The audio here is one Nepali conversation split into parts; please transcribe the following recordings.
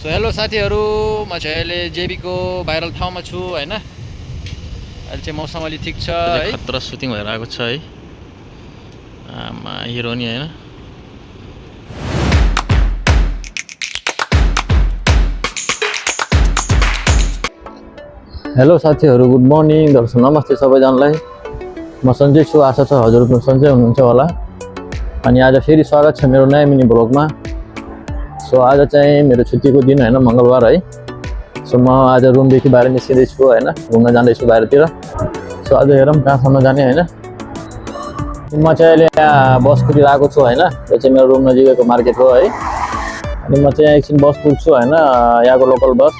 सो हेलो साथीहरु म चाहिँ अहिले जेबी को भाइरल ठाउँमा छु हैन। अहिले चाहिँ मौसम अलि ठीक छ है। खतरा सुटिङ भएर आएको छ है। आमा हिरो नि हैन। हेलो साथीहरु, गुड मर्निङ, दर्शक नमस्ते सबैजनालाई। म सन्जय छु, आशा छ हजुरहरु सन्जय हुनुहुन्छ होला। अनि आज फेरि स्वागत छ मेरो नयाँ मिनी ब्लगमा। सो आज चाहिँ मेरो छुट्टीको दिन हैन, मंगलबार है। सो म आज रुमदेखि बाहिर निस्किँदै छु हैन, घुम्न जाँदैछु बाहिरतिर। सो आज हेरौँ कहाँसम्म जाने हैन। म चाहिँ अहिले बस कुदिरहेको छु हैन। यो चाहिँ मेरो रुम नजिकैको मार्केट हो है। अनि म चाहिँ एकछिन बस कुद्छु हैन, यहाँको लोकल बस।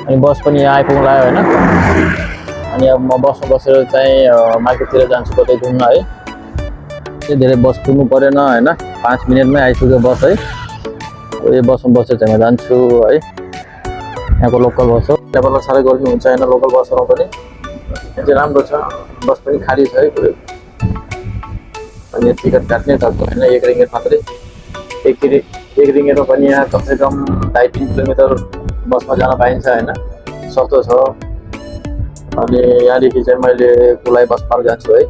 अनि बस पनि यहाँ आइपुग्न लाग्यो हैन। अनि अब म बसमा बसेर चाहिँ मार्केटतिर जान्छु कतै घुम्न है। चाहिँ धेरै बस कुद्नु परेन हैन, 5 मिनेटमै आइपुग्यो बस है। यो बसमा बसेर चाहिँ म जान्छु है। यहाँको लोकल बस हो। त्यहाँबाट साह्रै गर्मी हुन्छ हैन लोकल बसमा पनि। यो चाहिँ राम्रो छ, बस पनि खाली छ है पुरै। अनि टिकट काट्नै पर्छ हैन, 1 रिङ्गेट मात्रै। 1 रिङ्गेटमा पनि यहाँ कमसेकम 2.5-3 किलोमिटर बसमा जान पाइन्छ हैन, सस्तो छ। अनि यहाँदेखि चाहिँ मैले कुलाई बस पार्क जान्छु है।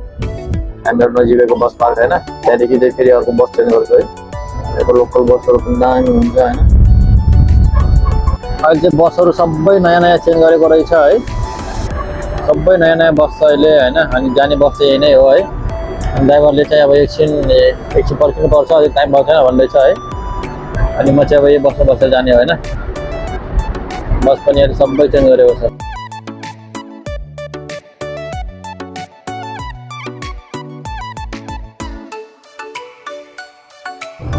हाम्रो नजिकैको बस पार्क हैन। त्यहाँदेखि चाहिँ फेरि अर्को बस चेन्ज गर्छु है। यहाँको लोकल बसहरू पनि दामी हुन्छ हैन। अहिले चाहिँ बसहरू सबै नयाँ नयाँ चेन्ज गरेको रहेछ है। सबै नयाँ नयाँ बस छ अहिले हैन। अनि जाने बस चाहिँ यही नै हो है। अनि ड्राइभरले चाहिँ अब एकछिन पर्खिनु पर्छ, अझै टाइम पर्दैन भन्दैछ है। अनि म चाहिँ अब यही बसमा बसेर जाने हो हैन। बस पनि अहिले सबै चेन्ज गरेको छ।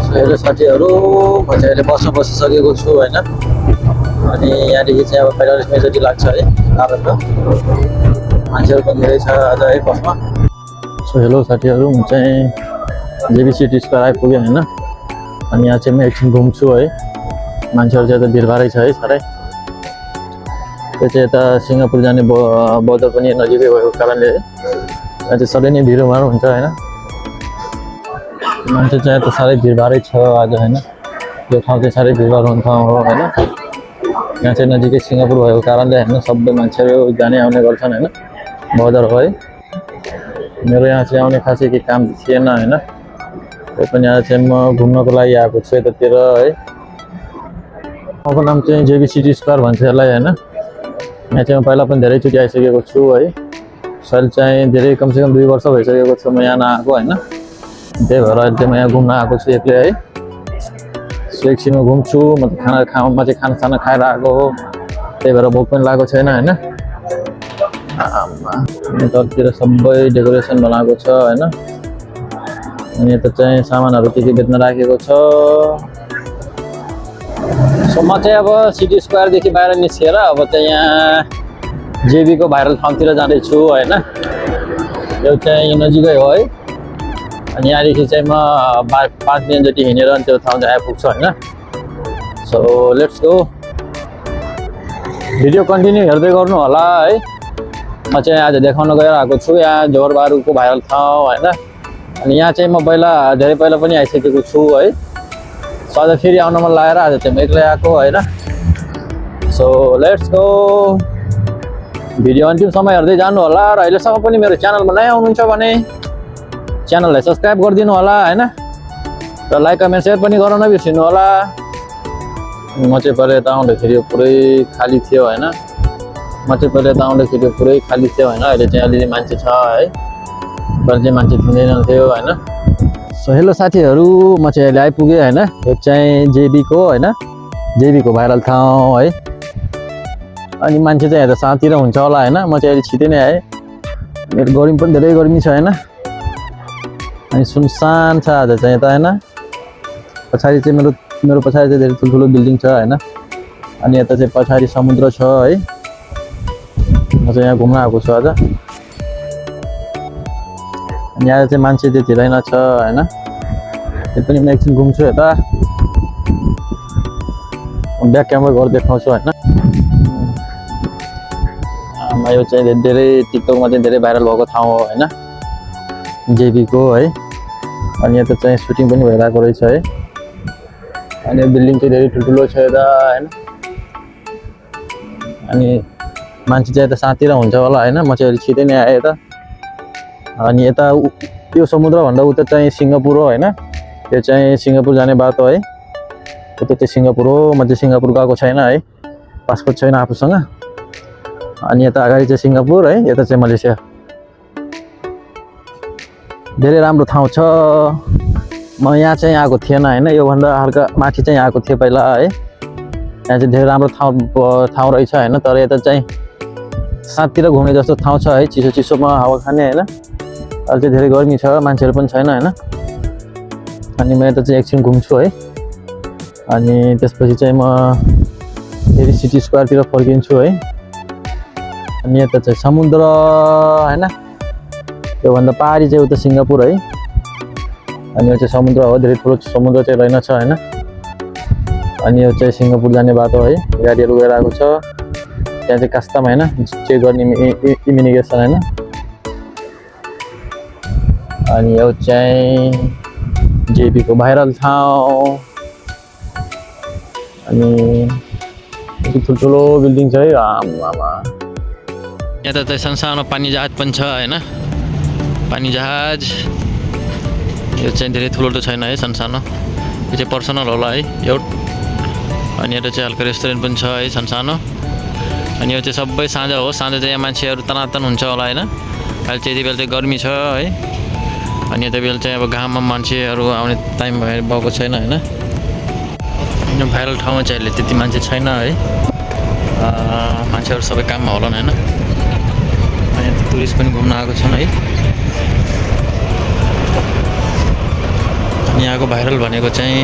हेलो साथीहरु, म चाहिँ अहिले बसमा बसिसकेको छु हैन। अनि यहाँदेखि चाहिँ अब 45 मिनेट जति लाग्छ है आराम त। मान्छेहरू पनि धेरै छ आज है बसमा। सो हेलो साथीहरु, म चाहिँ जेबी सिटी स्क्वायर आइपुगेँ हैन। अनि यहाँ चाहिँ म एकछिन घुम्छु है। मान्छेहरू चाहिँ यता भिडभाडै छ है साह्रै। त्यो चाहिँ यता सिङ्गापुर जाने बजार पनि नजिकै भएको कारणले है, यहाँ चाहिँ सधैँ नै भिडभाड हुन्छ हैन। मान्छे चाहिँ यता साह्रै भिडभाडै छ आज हैन। यो ठाउँ चाहिँ साह्रै भिडभाड हुने ठाउँ हो हैन। यहाँ चाहिँ नजिकै सिङ्गापुर भएको कारणले हैन सबै मान्छेहरू जाने आउने गर्छन् हैन। बजार हो है। मेरो यहाँ चाहिँ आउने खासै केही काम थिएन हैन। त्यो पनि आज चाहिँ म घुम्नको लागि आएको छु यतातिर है। अर्को नाम चाहिँ जेबी सिटी स्क्वायर भन्छ यसलाई हैन। यहाँ चाहिँ म पहिला पनि धेरैचोटि आइसकेको छु है। साल चाहिँ धेरै कमसेकम 2 वर्ष भइसकेको छ म यहाँ नआएको हैन। त्यही भएर अहिले चाहिँ म यहाँ घुम्न आएको छु एक्लै है। सो एकछिनमा घुम्छु। म चाहिँ खाना खाएर आएको हो, त्यही भएर भोक पनि लागेको छैन हैन। यतातिर सबै डेकोरेसन बनाएको छ हैन। अनि यता चाहिँ सामानहरू के बेच्न राखेको छ। सो म चाहिँ अब सिटी स्क्वायरदेखि बाहिर निस्केर अब चाहिँ यहाँ जेबी को भाइरल ठाउँतिर जाँदैछु हैन। यो चाहिँ नजिकै हो है। अनि यहाँदेखि चाहिँ म 5 मिनेट जति हिँडेर त्यो ठाउँ चाहिँ आइपुग्छु हैन। So let's go. Video continue हेर्दै गर्नु होला है। म चाहिँ आज देखाउन गइरहेको छु यहाँ जोरबारुको भाइरल ठाउँ हैन। अनि यहाँ चाहिँ म धेरै पहिला पनि आइसकेको छु है। सो आज फेरि आउन मन लागेर आज चाहिँ म एक्लै आएको हैन। So let's go. भिडियो अन्तिमसम्म हेर्दै जानु होला। र अहिलेसम्म पनि मेरो च्यानलमा नयाँ हुनुहुन्छ भने च्यानललाई सब्स्क्राइब गरिदिनु होला हैन। र लाइक कमेन्ट सेयर पनि गर्न नबिर्सिनु होला। म चाहिँ पहिला यता आउँदाखेरि पुरै खाली थियो हैन। पुरै खाली थियो हैन। अहिले चाहिँ अलिअलि मान्छे छ है। पहिला चाहिँ मान्छे थिएन थियो हैन। सो हेलो साथीहरु, म चाहिँ अहिले आइपुगेँ हैन। यो चाहिँ जेबी को हैन, जेबी को भाइरल ठाउँ है। अनि मान्छे चाहिँ यता साँतिर हुन्छ होला हैन। म चाहिँ अहिले छिटै नै आएँ। मेरो गर्मी पनि धेरै गर्मी छ हैन। अनि सुनसान छ आज चाहिँ यता हैन। पछाडि चाहिँ मेरो पछाडि चाहिँ धेरै ठुल्ठुलो बिल्डिङ छ हैन। अनि यता चाहिँ पछाडि समुद्र छ है। म चाहिँ यहाँ घुम्न आएको छु आज। अनि यहाँ चाहिँ मान्छे त्यति छैन छ हैन। त्यो पनि म एकछिन घुम्छु यता। ब्याक क्यामेरा गरेर देखाउँछु हैन। यो चाहिँ धेरै टिकटकमा चाहिँ धेरै भाइरल भएको ठाउँ हो हैन, जेबी को है। अनि यता चाहिँ सुटिङ पनि भइरहेको रहेछ है। अनि बिल्डिङ चाहिँ धेरै ठुल्ठुलो छ यता हैन अनि मान्छे चाहिँ यता सातिर हुन्छ होला हैन म चाहिँ अलि छिटै नै आएँ यता अनि यता यो समुद्र भन्दा उता चाहिँ सिङ्गापुर हो हैन यो चाहिँ सिङ्गापुर जाने बाटो है उता चाहिँ सिङ्गापुर हो म चाहिँ सिङ्गापुर गएको छैन है पासपोर्ट छैन आफूसँग अनि यता अगाडि चाहिँ सिङ्गापुर है यता चाहिँ मलेसिया धेरै राम्रो ठाउँ छ म यहाँ चाहिँ आएको थिएन हैन यो भन्दा हल्का माथि चाहिँ आएको थिएँ पहिला है यहाँ चाहिँ धेरै राम्रो ठाउँ रहेछ हैन तर यता चाहिँ साँधतिर घुम्ने जस्तो ठाउँ छ है चिसो चिसोमा हावा खाने हैन अहिले चाहिँ धेरै गर्मी छ मान्छेहरू पनि छैन हैन अनि म यता चाहिँ एकछिन घुम्छु है अनि त्यसपछि चाहिँ म फेरि सिटी स्क्वायरतिर फर्किन्छु है अनि यता चाहिँ समुद्र हैन यो भन्दा पहाडी चाहिँ उता सिङ्गापुर है अनि यो चाहिँ समुद्र हो धेरै ठुलो समुद्र चाहिँ रहेन छ हैन अनि यो चाहिँ सिङ्गापुर जाने बाटो है गाडीहरू गएर आएको छ त्यहाँ चाहिँ कस्टम हैन चेक गर्ने इमिग्रेसन हैन अनि यो चाहिँ जेपी को भाइरल ठाउँ अनि ठुल्ठुलो बिल्डिङ छ है आमा यता चाहिँ सानो पानी जहाज पनि छ हैन पानी जहाज यो चाहिँ धेरै ठुलो त छैन है सानो यो चाहिँ पर्सनल होला है एउटा अनि यता चाहिँ हल्का रेस्टुरेन्ट पनि छ है सानो अनि यो चाहिँ सबै साँझ हो साँझ चाहिँ यहाँ मान्छेहरू तनातन हुन्छ होला हैन अहिले चाहिँ यति बेला चाहिँ गर्मी छ है अनि यता बेला चाहिँ अब घाममा मान्छेहरू आउने टाइम भएको छैन हैन यो भाइरल ठाउँमा चाहिँ अहिले त्यति मान्छे छैन है मान्छेहरू सबै काममा होला हैन अनि टुरिस्ट पनि घुम्न आएको छन् है यहाँको भाइरल भनेको चाहिँ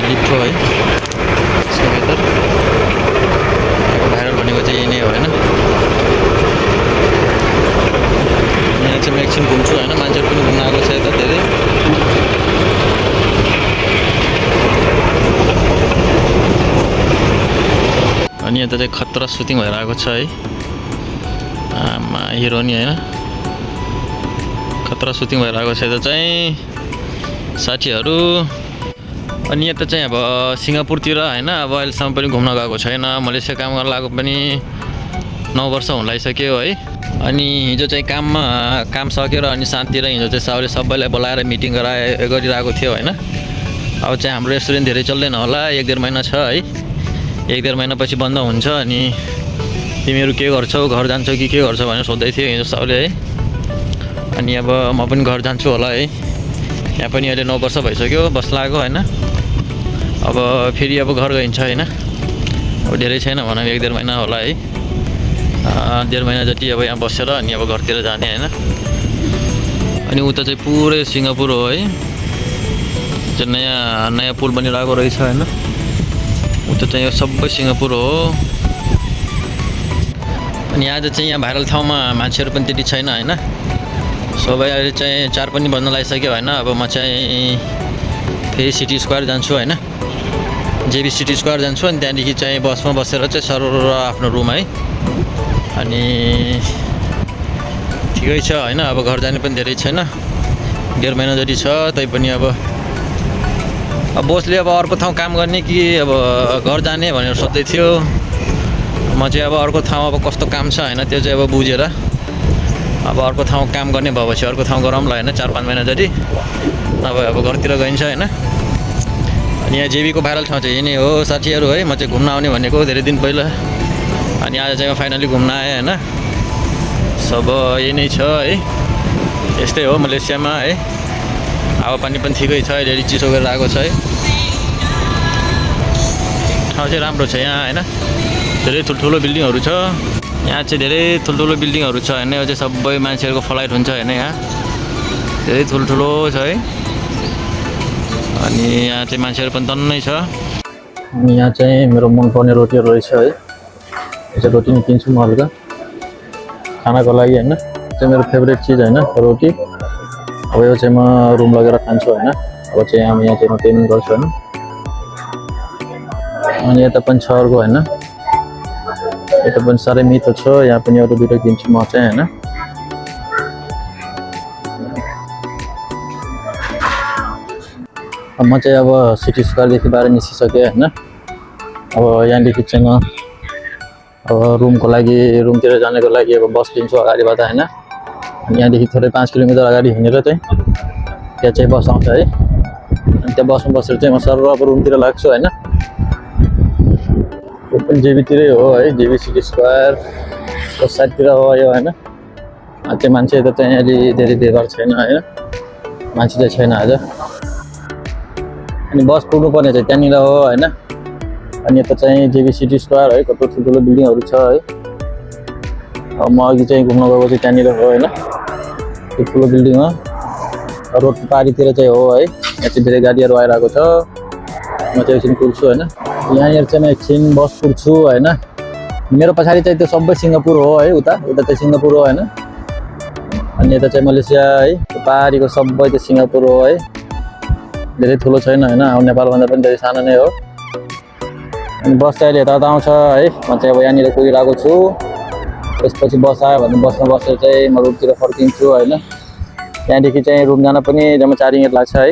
लिफ्ट हो है यहाँको भाइरल भनेको चाहिँ यही नै हो हैन यहाँ चाहिँ म एकछिन घुम्छु हैन मान्छेहरू पनि घुम्न आएको छ यता धेरै अनि यता चाहिँ खतरा सुटिङ भएर आएको छ है आमा हिरोनी हैन खतरा सुटिङ भएर आएको छ यता चाहिँ साथीहरू अनि यता चाहिँ अब सिङ्गापुरतिर हैन अब अहिलेसम्म पनि घुम्न गएको छैन मलेसिया काम गर्न लागेको पनि 9 वर्ष हुन लागिसक्यो है अनि हिजो चाहिँ काम सकेर अनि शान्तिर हिजो चाहिँ साउले सबैलाई बोलाएर मिटिङ गरिरहेको थियो हैन अब चाहिँ हाम्रो रेस्टुरेन्ट धेरै चल्दैन होला 1-1.5 महिना छ है 1-1.5 महिनापछि बन्द हुन्छ अनि तिमीहरू के गर्छौ घर जान्छौ कि के गर्छौ भनेर सोध्दै थियो हिजो साउले है अनि अब म पनि घर जान्छु होला है यहाँ पनि अहिले 9 वर्ष भइसक्यो बस लाग्यो हैन अब फेरि अब घर गइन्छ हैन अब धेरै छैन भनौँ 1-1.5 महिना होला है 1.5 महिना जति अब यहाँ बसेर अनि अब घरतिर जाने हैन अनि उता चाहिँ पुरै सिङ्गापुर हो है चाहिँ नयाँ पुल बनिरहेको रहेछ हैन उता चाहिँ यो सबै सिङ्गापुर हो अनि आज चाहिँ यहाँ भाइरल ठाउँमा मान्छेहरू पनि त्यति छैन हैन सबै अहिले चाहिँ 4 पनि बज्न लागिसक्यो हैन अब म चाहिँ फेरि सिटी स्क्वायर जान्छु हैन जेबी सिटी स्क्वायर जान्छु अनि त्यहाँदेखि चाहिँ बसमा बसेर चाहिँ सर आफ्नो रुम है अनि ठिकै छ हैन अब घर जाने पनि धेरै छैन 1.5 महिना जति छ तैपनि अब बोसले अब अर्को ठाउँ काम गर्ने कि अब घर जाने भनेर सोध्दै थियो म चाहिँ अब अर्को ठाउँ अब कस्तो काम छ हैन त्यो चाहिँ अब बुझेर अब अर्को ठाउँ काम गर्ने भएपछि अर्को ठाउँ गरौँला हैन 4-5 महिना जति नभए अब घरतिर गइन्छ हैन अनि यहाँ जेबीको भाइरल ठाउँ चाहिँ यही नै हो साथीहरू है म चाहिँ घुम्न आउने भनेको धेरै दिन पहिला अनि आज चाहिँ म फाइनली घुम्न आएँ हैन सब यही नै छ है यस्तै हो मलेसियामा है हावापानी पनि ठिकै छ अहिले चिसो गरेर आएको छ है ठाउँ चाहिँ राम्रो छ यहाँ हैन धेरै ठुल्ठुलो बिल्डिङहरू छ यहाँ चाहिँ धेरै ठुल्ठुलो बिल्डिङहरू छ हैन यो चाहिँ सबै मान्छेहरूको फ्लाइट हुन्छ हैन यहाँ धेरै ठुल्ठुलो छ है अनि यहाँ चाहिँ मान्छेहरू पनि टन्नै छ अनि यहाँ चाहिँ मेरो मनपर्ने रोटीहरू रहेछ है यो चाहिँ रोटी किन्छु म हल्का खानाको लागि हैन चाहिँ मेरो फेभरेट चिज हैन रोटी अब यो चाहिँ म रुम लगेर खान्छु हैन अब चाहिँ यहाँ चाहिँ म पेमेन्ट गर्छु हैन अनि यता पनि छ अर्को हैन यता पनि साह्रै मिठो छ यहाँ पनि अरू दुईटा किन्छु म चाहिँ हैन म चाहिँ अब सिटी स्क्वायरदेखि बाहिर निस्किसकेँ होइन। अब यहाँदेखि चाहिँ म अब रुमतिर जानको लागि अब बस लिन्छु अगाडिबाट होइन। अनि यहाँदेखि थोरै 5 किलोमिटर अगाडि हिँडेर चाहिँ त्यहाँ चाहिँ बस आउँछ है। अनि त्यहाँ बसमा बसेर चाहिँ म सर अब रुमतिर लाग्छु होइन। यो पनि जेबीतिरै हो है, जेबी सिटी स्क्वायर उस साइडतिर हो यो होइन। त्यो मान्छे त चाहिँ अलि धेरै भेर छैन होइन, मान्छे चाहिँ छैन आज। अनि बस पुग्नुपर्ने चाहिँ त्यहाँनिर हो होइन। अनि यता चाहिँ जेबी सिटी स्क्वायर है, कत्रो ठुल्ठुलो बिल्डिङहरू छ है। अब म अघि चाहिँ घुम्न गएको चाहिँ त्यहाँनिर हो होइन, त्यो ठुलो बिल्डिङ हो। रोडको पारितिर चाहिँ हो है, यहाँ चाहिँ धेरै गाडीहरू आइरहेको छ। म चाहिँ एकछिन कुर्छु होइन, यहाँनिर चाहिँ म एकछिन बस कुर्छु होइन। मेरो पछाडि चाहिँ त्यो सबै सिङ्गापुर हो है, उता चाहिँ सिङ्गापुर हो होइन। अनि यता चाहिँ मलेसिया है, त्यो पारिको सबै त्यो सिङ्गापुर हो है, धेरै ठुलो छैन होइन, अब नेपालभन्दा पनि धेरै सानो नै हो। अनि बस चाहिँ अहिले यता आउँछ है, म चाहिँ अब यहाँनिर कुदिरहेको छु। त्यसपछि बस आयो भने बसमा बसेर चाहिँ म रुमतिर फर्किन्छु होइन। त्यहाँदेखि चाहिँ रुम जान पनि जम्मा 4 मिनट लाग्छ है।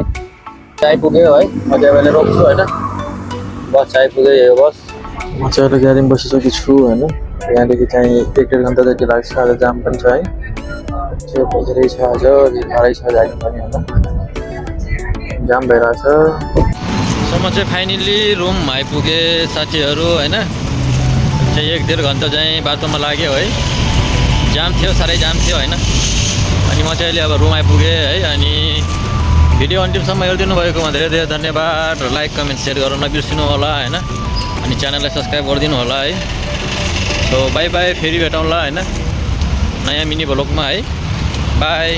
आइपुग्यो है, म चाहिँ अहिले रोक्छु होइन। बस आइपुग्यो यो बस, म चाहिँ अहिले गाडीमा बसिसकेको छु होइन। यहाँदेखि चाहिँ 1-1.5 घन्टा जति लाग्छ, आज जाम पनि छ है। त्यो धेरै छ आज, गाह्रै छ जानु पनि होइन, जाम भइरहेछ। सो म चाहिँ फाइनली रुम आइपुगेँ साथीहरू होइन। चाहिँ 1-1.5 घन्टा चाहिँ बाटोमा लाग्यो है, जाम थियो, साह्रै जाम थियो होइन। अनि म चाहिँ अहिले अब रुम आइपुगेँ है। अनि भिडियो अन्तिमसम्म हेरिदिनु भएकोमा धेरै धेरै धन्यवाद। लाइक कमेन्ट सेयर गर्न नबिर्सिनु होला होइन। अनि च्यानललाई सब्सक्राइब गरिदिनु होला है। सो बाई बाई, फेरि भेटौँला होइन नयाँ मिनी भ्लगमा है। बाई।